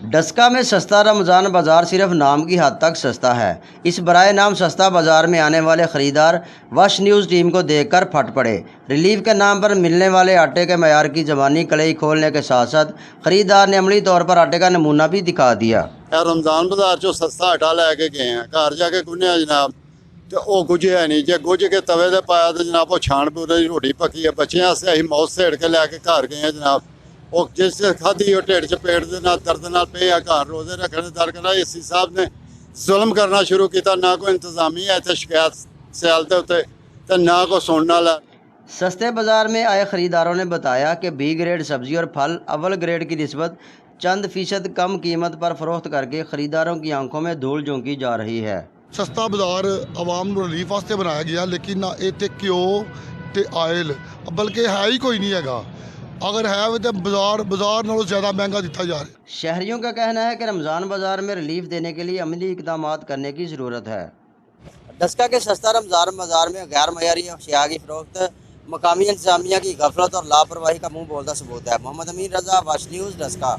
ڈسکا میں سستا رمضان بازار صرف نام کی حد تک سستا ہے۔ اس برائے نام سستا بازار میں آنے والے خریدار وش نیوز ٹیم کو دیکھ کر پھٹ پڑے۔ ریلیف کے نام پر ملنے والے آٹے کے معیار کی زبانی کڑی کھولنے کے ساتھ ساتھ خریدار نے عملی طور پر آٹے کا نمونہ بھی دکھا دیا۔ رمضان بازار چو سستا آٹا لے کے گئے ہیں، گھر جا کے گنیا جناب تو وہ گجیا نہیں، جی گج کے توے دے پایا تو جناب وہ چھان پوری روٹی پکی ہے۔ بچیاں سے اہی موت سیڑ کے لے کے گھر گئے ہیں جناب، وہ جس سے کھادی وہ ٹھیڈ چپیٹ دے نال درد نال پے آ گھر روزے رکھنے در کرنا۔ اسی صاحب نے ظلم کرنا شروع کیتا، نہ کوئی انتظامی ہے تے شکایت سیال دے اتنے تے نہ کوئی سننے والا۔ سستے بازار میں آئے خریداروں نے بتایا کہ بی گریڈ سبزی اور پھل اول گریڈ کی نسبت چند فیصد کم قیمت پر فروخت کر کے خریداروں کی آنکھوں میں دھول جھونکی جا رہی ہے۔ سستا بازار عوام نو ریلیف واسطے بنایا گیا، لیکن نہ یہ گھیو تے آئل بلکہ ہے ہی کوئی نہیں ہے، اگر ہے تو بازار نالوں زیادہ مہنگا دیتا جا رہا ہے۔ شہریوں کا کہنا ہے کہ رمضان بازار میں ریلیف دینے کے لیے عملی اقدامات کرنے کی ضرورت ہے۔ ڈسکا کے سستا رمضان بازار میں غیر معیاری اشیاء کی فروخت مقامی انتظامیہ کی غفلت اور لاپرواہی کا منہ بولتا ثبوت ہے۔ محمد امین رضا، واش نیوز، ڈسکا۔